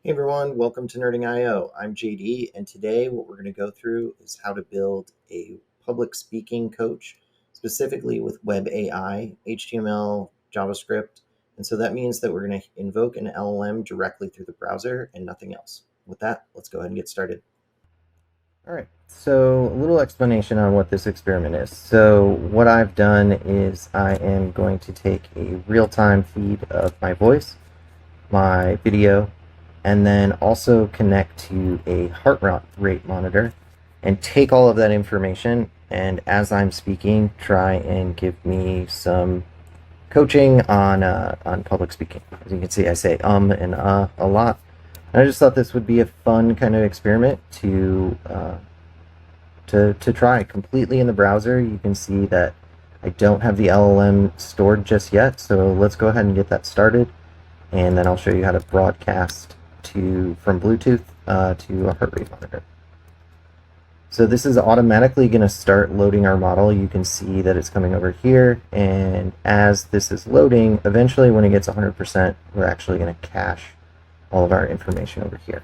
Hey everyone, welcome to Nerding IO. I'm JD, and today what we're going to go through is how to build a public speaking coach, specifically with Web AI, HTML, JavaScript. And so that means that we're going to invoke an LLM directly through the browser and nothing else. With that, let's go ahead and get started. All right, so a little explanation on what this experiment is. So what I've done is I am going to take a real-time feed of my voice, my video, and then also connect to a heart rate monitor and take all of that information, and as I'm speaking, try and give me some coaching on public speaking. As you can see, I say and a lot. And I just thought this would be a fun kind of experiment to try completely in the browser. You can see that I don't have the LLM stored just yet, so let's go ahead and get that started, and then I'll show you how to broadcast from Bluetooth to a heart rate monitor. So this is automatically going to start loading our model. You can see that it's coming over here, and as this is loading, eventually when it gets 100%, we're actually going to cache all of our information over here.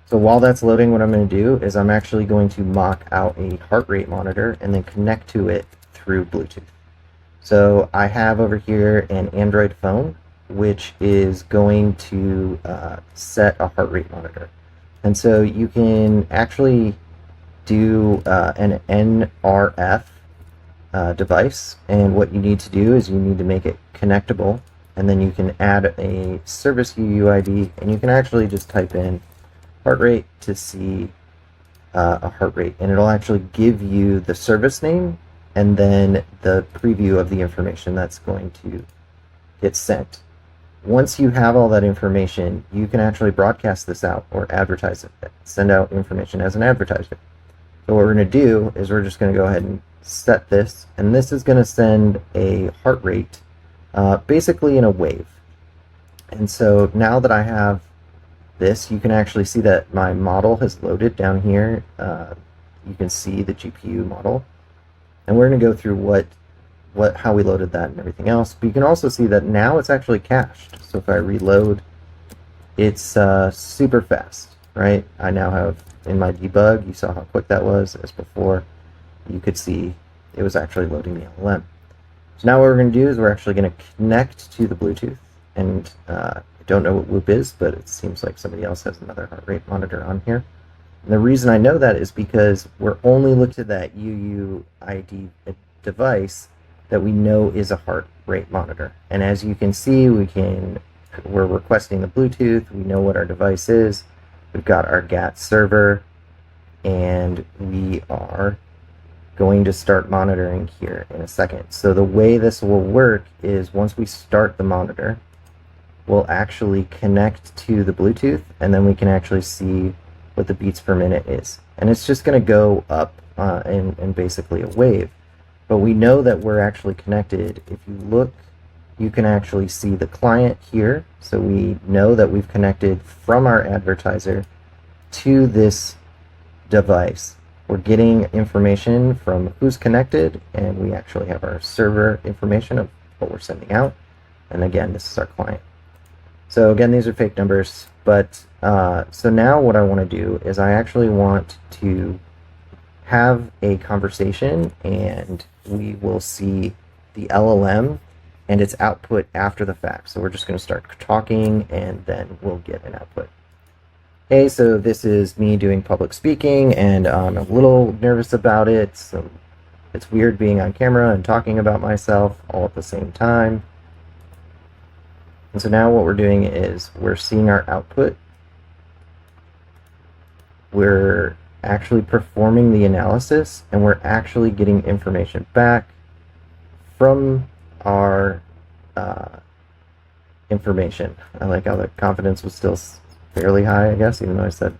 So while that's loading, what I'm going to do is I'm actually going to mock out a heart rate monitor and then connect to it through Bluetooth. So I have over here an Android phone, which is going to set a heart rate monitor. And so you can actually do an NRF device, and what you need to do is you need to make it connectable, and then you can add a service UUID, and you can actually just type in heart rate to see a heart rate, and it'll actually give you the service name and then the preview of the information that's going to get sent. Once you have all that information, you can actually broadcast this out or advertise it, send out information as an advertiser. So what we're going to do is we're just going to go ahead and set this, and this is going to send a heart rate basically in a wave. And so now that I have this, you can actually see that my model has loaded down here. You can see the GPU model, and we're going to go through how we loaded that and everything else. But you can also see that now it's actually cached. So if I reload, it's super fast, right? I now have in my debug, you saw how quick that was. As before, you could see it was actually loading the LLM. So now what we're going to do is we're actually going to connect to the Bluetooth, and I don't know what Whoop is, but it seems like somebody else has another heart rate monitor on here. And the reason I know that is because we're only looking at that UUID device that we know is a heart rate monitor. And as you can see, we're requesting the Bluetooth, we know what our device is, we've got our GAT server, and we are going to start monitoring here in a second. So the way this will work is once we start the monitor, we'll actually connect to the Bluetooth, and then we can actually see what the beats per minute is. And it's just going to go up in basically a wave. But we know that we're actually connected. If you look, you can actually see the client here. So we know that we've connected from our advertiser to this device. We're getting information from who's connected, and we actually have our server information of what we're sending out. And again, this is our client. So again, these are fake numbers, but so now what I want to do is I actually want to have a conversation, and we will see the LLM and its output after the fact. So we're just going to start talking, and then we'll get an output. Hey, so this is me doing public speaking, and I'm a little nervous about it. So it's weird being on camera and talking about myself all at the same time. And so now what we're doing is we're seeing our output. We're actually performing the analysis, and we're actually getting information back from our information. I like how the confidence was still fairly high, I guess, even though I said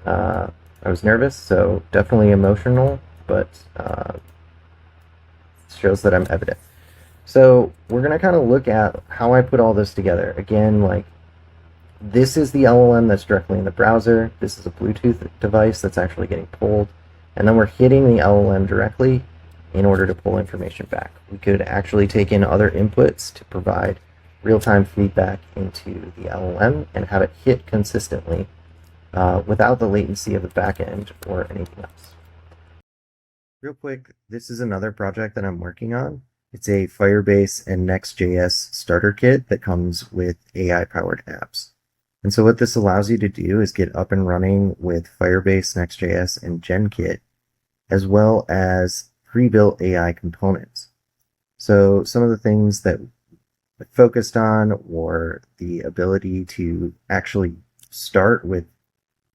I was nervous. So definitely emotional, but shows that I'm evident. So we're going to kind of look at how I put all this together. Again, like, this is the LLM that's directly in the browser. This is a Bluetooth device that's actually getting pulled. And then we're hitting the LLM directly in order to pull information back. We could actually take in other inputs to provide real-time feedback into the LLM and have it hit consistently without the latency of the backend or anything else. Real quick, this is another project that I'm working on. It's a Firebase and Next.js starter kit that comes with AI-powered apps. And so what this allows you to do is get up and running with Firebase, Next.js, and GenKit, as well as pre-built AI components. So some of the things that I focused on were the ability to actually start with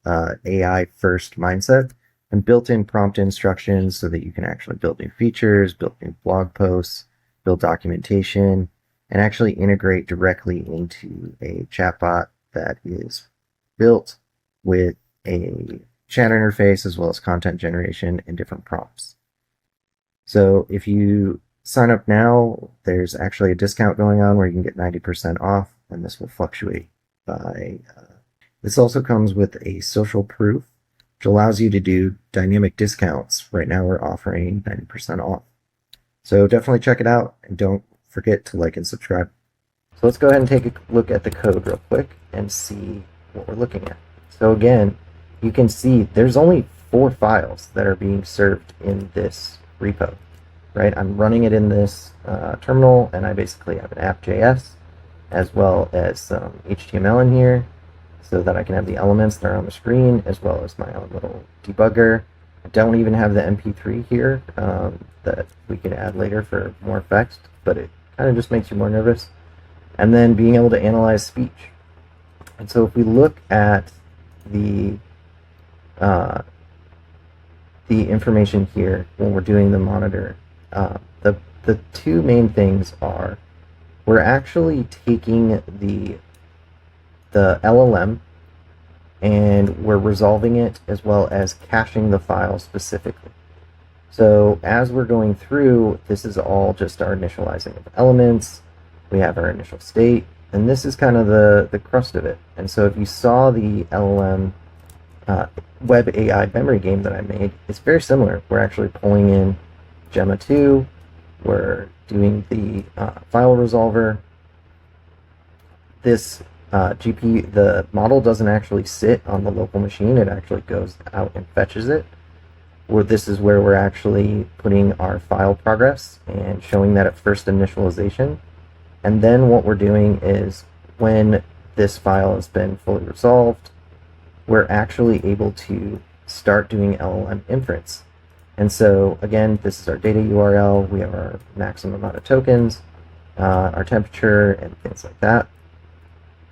AI first mindset and built-in prompt instructions so that you can actually build new features, build new blog posts, build documentation, and actually integrate directly into a chatbot that is built with a chat interface as well as content generation and different prompts. So if you sign up now, there's actually a discount going on where you can get 90% off, and this will fluctuate by... This also comes with a social proof, which allows you to do dynamic discounts. Right now we're offering 90% off. So definitely check it out, and don't forget to like and subscribe. So let's go ahead and take a look at the code real quick and see what we're looking at. So again, you can see there's only 4 files that are being served in this repo, right? I'm running it in this terminal, and I basically have an app.js as well as some HTML in here so that I can have the elements that are on the screen as well as my own little debugger. I don't even have the MP3 here that we can add later for more effects, but it kind of just makes you more nervous. And then being able to analyze speech. And so if we look at the information here when we're doing the monitor, the 2 main things are we're actually taking the LLM and we're resolving it as well as caching the file specifically. So as we're going through, this is all just our initializing of elements. We have our initial state, and this is kind of the crust of it. And so if you saw the LLM web AI memory game that I made, it's very similar. We're actually pulling in Gemma 2, we're doing the file resolver. This GPU, the model doesn't actually sit on the local machine, it actually goes out and fetches it. This is where we're actually putting our file progress and showing that at first initialization. And then what we're doing is when this file has been fully resolved, we're actually able to start doing LLM inference. And so again, this is our data URL, we have our maximum amount of tokens, our temperature, and things like that.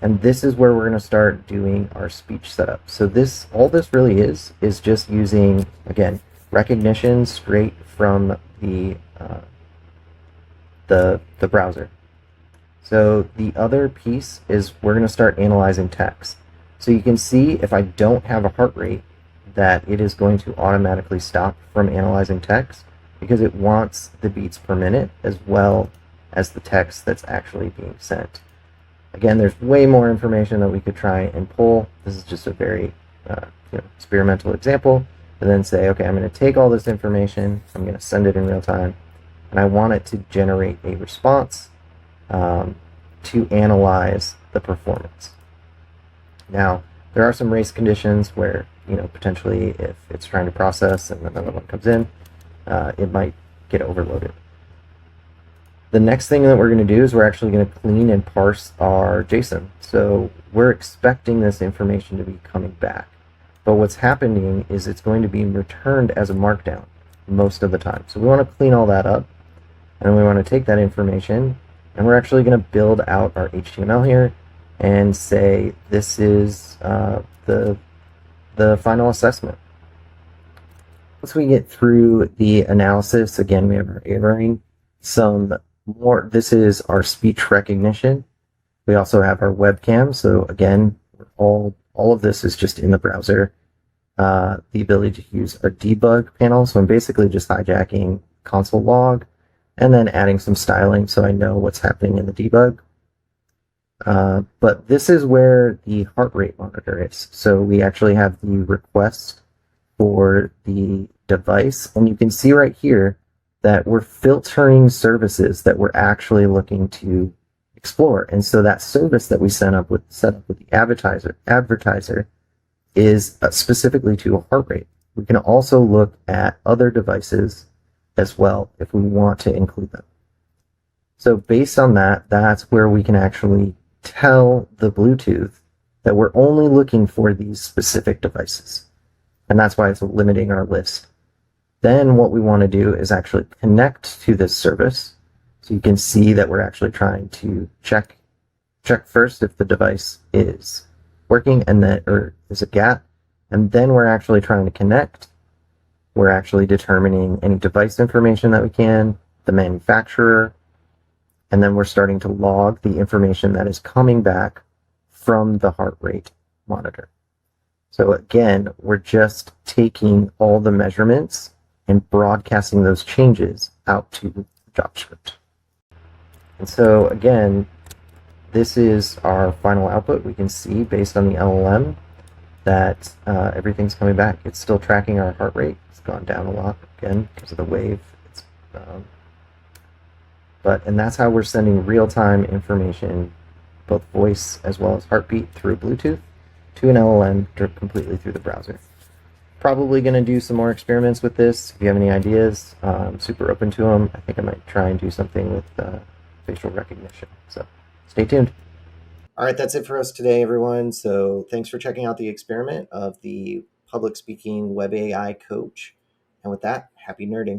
And this is where we're going to start doing our speech setup. So all this really is just using, again, recognition straight from the browser. So the other piece is we're going to start analyzing text. So you can see if I don't have a heart rate, that it is going to automatically stop from analyzing text because it wants the beats per minute as well as the text that's actually being sent. Again, there's way more information that we could try and pull. This is just a very experimental example. And then say, okay, I'm going to take all this information, I'm going to send it in real time, and I want it to generate a response to analyze the performance. Now, there are some race conditions where, potentially if it's trying to process and another one comes in, it might get overloaded. The next thing that we're going to do is we're actually going to clean and parse our JSON. So we're expecting this information to be coming back. But what's happening is it's going to be returned as a markdown most of the time. So we want to clean all that up, and we want to take that information, and we're actually going to build out our HTML here and say this is the final assessment. Once we get through the analysis, again, we have our erroring, some more, this is our speech recognition. We also have our webcam. So again, all of this is just in the browser. The ability to use our debug panel. So I'm basically just hijacking console log and then adding some styling so I know what's happening in the debug. But this is where the heart rate monitor is. So we actually have the request for the device, and you can see right here that we're filtering services that we're actually looking to explore. And so that service that we set up with the advertiser is specifically to a heart rate. We can also look at other devices as well if we want to include them. So based on that, that's where we can actually tell the Bluetooth that we're only looking for these specific devices. And that's why it's limiting our list. Then what we want to do is actually connect to this service. So you can see that we're actually trying to check first if the device is working and that, or is a gap. And then we're actually trying to connect. We're actually determining any device information that we can, the manufacturer, and then we're starting to log the information that is coming back from the heart rate monitor. So again, we're just taking all the measurements and broadcasting those changes out to JavaScript. And so again, this is our final output. We can see based on the LLM that everything's coming back. It's still tracking our heart rate. It's gone down a lot again because of the wave. And that's how we're sending real-time information, both voice as well as heartbeat, through Bluetooth to an LLM completely through the browser. Probably going to do some more experiments with this. If you have any ideas, I'm super open to them. I think I might try and do something with facial recognition. So stay tuned. All right, that's it for us today, everyone. So thanks for checking out the experiment of the public speaking web AI coach. And with that, happy nerding.